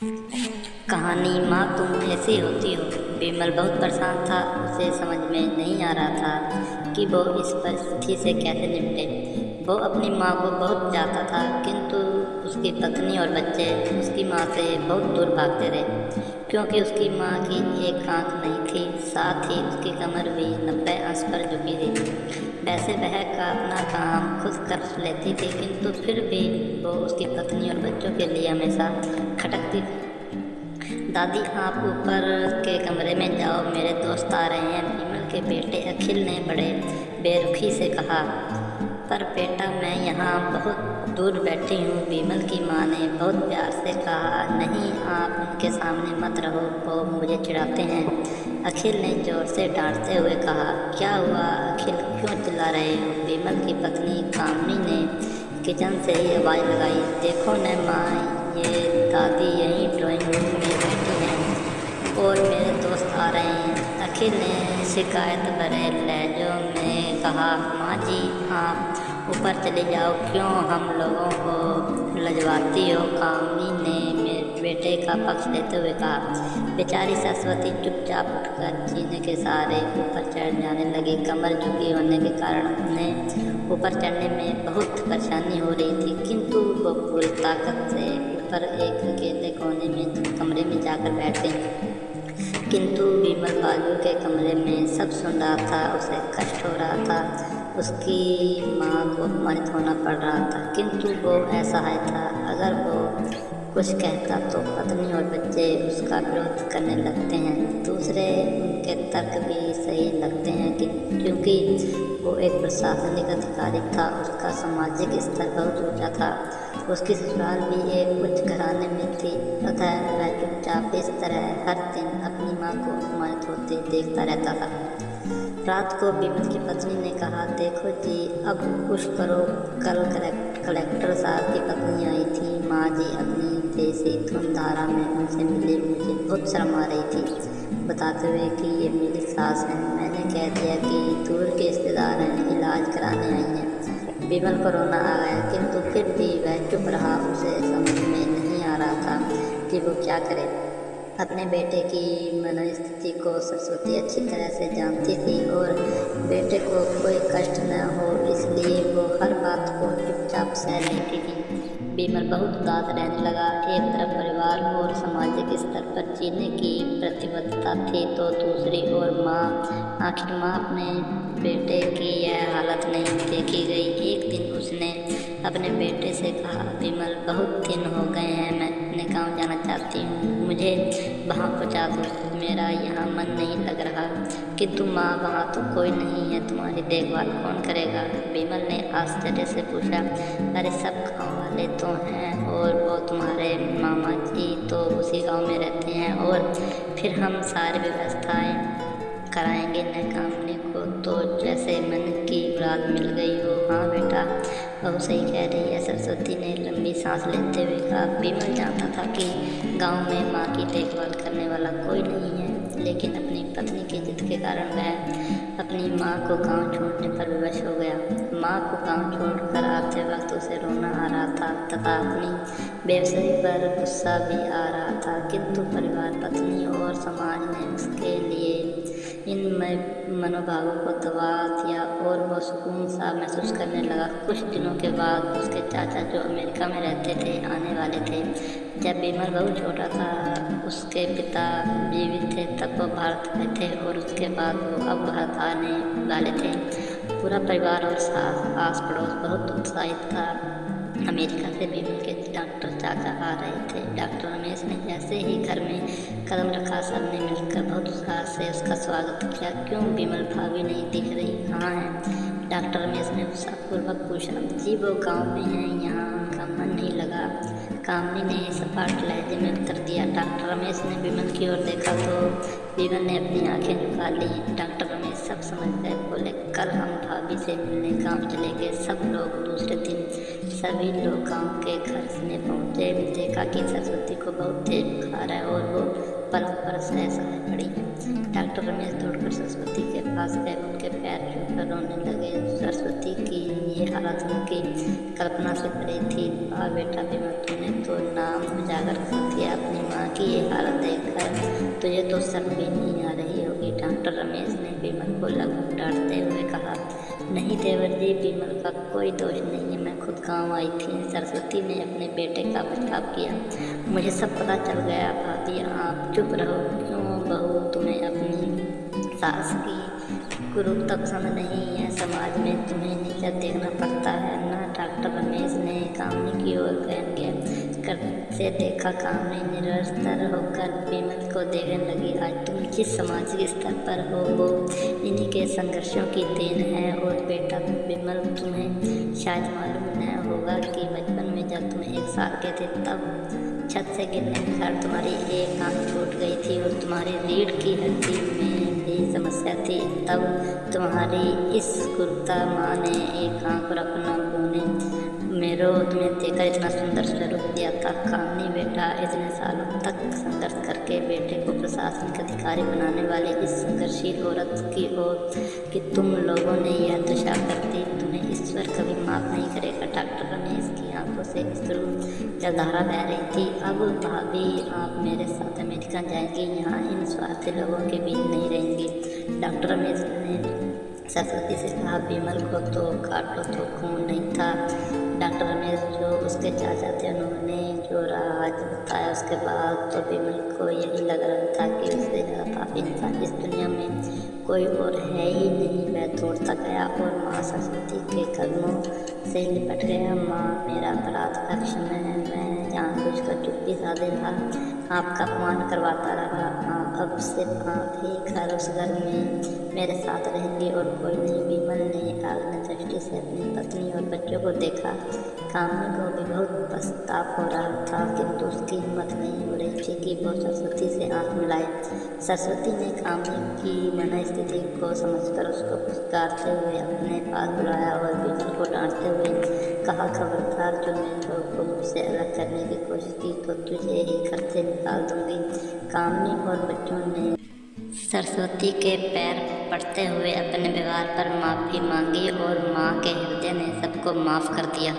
कहानी माँ तुम कैसी होती हो। विमल बहुत परेशान था। उसे समझ में नहीं आ रहा था कि वो इस परिस्थिति से कैसे निपटे। वो अपनी माँ को बहुत चाहता था, किंतु उसकी पत्नी और बच्चे उसकी माँ से बहुत दूर भागते रहे, क्योंकि उसकी माँ की एक आंख नहीं थी, साथ ही उसकी कमर भी 90 अंश पर झुकी थी। वैसे वह का अपना काम खुद कर लेती थी, किंतु फिर भी वो उसकी पत्नी और बच्चों के लिए हमेशा खटकती थी। दादी, आप ऊपर के कमरे में जाओ, मेरे दोस्त आ रहे हैं, विमल के बेटे अखिल ने बड़े बेरुखी से कहा। पर बेटा, मैं यहाँ बहुत दूर बैठी हूँ, विमल की माँ ने बहुत प्यार से कहा। नहीं, आप उनके सामने मत रहो, वो मुझे चिढ़ाते हैं, अखिल ने जोर से डांटते हुए कहा। क्या हुआ अखिल, क्यों चिल्ला रहे हो? विमल की पत्नी कामनी ने किचन से ही आवाज़ लगाई। देखो न माँ, ये दादी यहीं ड्राइंग रूम में बैठी हैं और मेरे दोस्त आ रहे हैं, अखिल ने शिकायत भरे लहजों में कहा। माँ जी, आप ऊपर चले जाओ, क्यों हम लोगों को लजवाती हो? कामनी ने मेरे बेटे का पक्ष लेते हुए कहा। बेचारी सरस्वती चुपचाप उठकर जीने के सहारे ऊपर चढ़ जाने लगी। कमर झुकी होने के कारण उन्हें ऊपर चढ़ने में बहुत परेशानी हो रही थी, किंतु वो पूरी ताकत से ऊपर एक अकेले कोने में कमरे में जाकर बैठ गई। किंतु विमल बाजू के कमरे में सब सुन रहा था। उसे कष्ट हो रहा था, उसकी माँ को अपमानित होना पड़ रहा था, किंतु वो असहाय था। अगर वो कुछ कहता तो पत्नी और बच्चे उसका विरोध करने लगते हैं। दूसरे उनके तर्क भी सही लगते हैं क्योंकि वो एक प्रशासनिक अधिकारी था, उसका सामाजिक स्तर बहुत ऊंचा था, उसकी ससुराल भी एक उच्च घराने में थी, अतः वह चुपचाप इस तरह हर दिन अपनी माँ को अपमानित होते देखता रहता था। रात को विमल की पत्नी ने कहा, देखो जी, अब कुछ करो, कल कलेक्टर साहब की पत्नी आई थी, माँ जी अपनी देसी धुनधारा में उनसे मिली, मुझे बहुत शर्म आ रही थी, बताते हुए कि ये मेरी सास है। मैंने कह दिया कि दूर के रिश्तेदार हैं, इलाज कराने आई हैं। विमल को रोना आ गया, किंतु फिर भी वह चुप रहा। उसे समझ में नहीं आ रहा था कि वो क्या करे। अपने बेटे की मनोस्थिति को सरस्वती अच्छी तरह से जानती थी और बेटे को कोई कष्ट न हो, इसलिए वो हर बात को चुपचाप सह लेती थी। विमल बहुत उदास रहने लगा। एक तरफ परिवार और सामाजिक स्तर पर जीने की प्रतिबद्धता थी, तो दूसरी ओर आखिर माँ अपने बेटे की यह हालत नहीं देखी गई। एक दिन उसने अपने बेटे से कहा, विमल, बहुत दिन हो गए हैं, मैं अपने गाँव जाना चाहती हूँ, मुझे वहाँ पहुँचा दो, मेरा यहाँ मन नहीं लग रहा। किंतु माँ, वहाँ तो कोई नहीं है, तुम्हारी देखभाल कौन करेगा? विमल ने आश्चर्य से पूछा। अरे सब गाँव वाले तो हैं, और वो तुम्हारे मामा जी तो उसी गांव में रहते हैं, और फिर हम सारी व्यवस्थाएं कराएंगे न कामने को, तो जैसे मन की मुराद मिल गई हो। हाँ बेटा, बहू सही कह रही है, सरस्वती ने लंबी सांस लेते हुए कहा। विमल जानता था कि गांव में माँ की देखभाल करने वाला कोई नहीं है, लेकिन अपनी पत्नी की जिद के कारण वह अपनी माँ को गांव छोड़ने पर विवश हो गया। माँ को गांव छोड़कर आते वक्त उसे रोना आ रहा था तथा अपनी बेवसाही पर गुस्सा भी आ रहा था, किंतु परिवार, पत्नी और समाज ने उसके लिए इन मनोभावों को दबा दिया और वो सुकून सा महसूस करने लगा। कुछ दिनों के बाद उसके चाचा, जो अमेरिका में रहते थे, आने वाले थे। जब विमल बहुत छोटा था, उसके पिता जीवित थे, तब वो भारत में थे, और उसके बाद वो अब भारत आने वाले थे। पूरा परिवार और आस पड़ोस बहुत उत्साहित था। अमेरिका से विमल के डॉक्टर चाचा आ रहे थे। डॉक्टर रमेश ने जैसे ही घर में कदम रखा, सबने मिलकर बहुत उत्साह से उसका स्वागत किया। क्यों विमल भाभी नहीं दिख रही, कहाँ है? डॉक्टर रमेश ने उत्साहपूर्वक पूछा। जी, वो गांव में हैं, यहाँ उनका मन नहीं लगा, कामनी ने सपाट लहजे में उत्तर दिया। डॉक्टर रमेश ने विमल की ओर देखा तो विमल ने अपनी आंखें झुका ली। डॉक्टर रमेश सब समझ गए, बोले, कल हम भाभी से मिलने गांव चलेंगे। सब लोग दूसरे दिन सभी लोग गांव के घर में पहुंचे। देखा कि सरस्वती को बहुत तेज बुखार है और वो पलंग पर सहसा पड़ी है। डॉक्टर रमेश दौड़कर सरस्वती के पास गए, उनके पैर छूकर रोने लगे। सरस्वती की ये हालत उनकी कल्पना से परे थी। वाह बेटा विमल, तूने तो नाम उजागर कर दिया, अपनी माँ की ये हालत देखकर तुझे तो शर्म भी नहीं आ रही होगी। डॉक्टर रमेश ने विमल को लगभग डांटते हुए कहा। नहीं देवर जी, विमल का कोई दोष नहीं है, मैं खुद गाँव आई थी। सरस्वती ने अपने बेटे का बचाव किया। मुझे सब पता चल गया। भाभी आप चुप रहो। क्यों बहू, तुम्हें अपनी सास की कुरूपता पसंद नहीं है? समाज में तुम्हें नीचा देखना पड़ता है ना? डॉक्टर रमेश ने कामनी की ओर व्यंग्य करते देखा। कामनी निरस्तर होकर विमल को देखने लगी। आज तुम जिस सामाजिक स्तर पर हो वो इन्हीं के संघर्षों की देन है। और बेटा विमल, तुम्हें शायद मालूम न होगा कि बचपन में जब तुम 1 साल के थे तब छत से गिरने के कारण तुम्हारी एक आंख टूट गई थी और तुम्हारी रीढ़ की हड्डी में भी समस्या थी। तब तुम्हारी इस कुर्ता माँ ने एक आंख और अपना बोने मेरो तुम्हें देखकर इतना सुंदर स्वरूप दिया था। कामनी बेटा, इतने सालों तक संघर्ष करके बेटे को प्रशासनिक अधिकारी बनाने वाली इस संघर्षशील औरत की ओर कि तुम लोगों ने यह दशा कर दी, तुम्हें ईश्वर कभी माफ नहीं करेगा। डॉक्टर रमेश की आंखों से अश्रु जलधारा बह रही थी। अब भाभी आप मेरे साथ अमेरिका जाएंगी, यहाँ इन स्वार्थी लोगों के बीच नहीं रहेंगी। डॉक्टर रमेश ने सरस्वती से कहा। विमल को तो काटो तो खून नहीं था। डॉक्टर रमेश जो उसके चाचा थे, उन्होंने जो राज बताया उसके बाद तो विमल को यही लग रहा था कि उससे ज़्यादा पापी इंसान इस दुनिया में कोई और है ही नहीं। वह दौड़ता गया और माँ सरस्वती के कदमों से लिपट गया। माँ, मेरा अपराध का क्षमा है। मैं जानबूझकर चुप्पी साधे रहा, आपका अपमान करवाता रहा। अब सिर्फ आप ही उस घर में मेरे साथ रहेंगे और कोई नहीं। विमल ने आग्न दृष्टि से अपनी पत्नी और बच्चों को देखा। कामनी को भी बहुत पछतावा हो रहा था, किंतु उसकी हिम्मत नहीं हो रही थी कि वो सरस्वती से आंख मिलाए। सरस्वती ने कामनी की मनस्थिति को समझकर उसको पुचकारते हुए अपने पास बुलाया और विमल को डांटते हुए कहा, खबरदार, जो मैं लोग को मुझसे अलग करने की कोशिश की तो तुझे ही घर से निकाल दूंगी। कामनी और बच्चों ने सरस्वती के पैर पड़ते हुए अपने व्यवहार पर माफ़ी मांगी और माँ के हृदय ने सबको माफ़ कर दिया।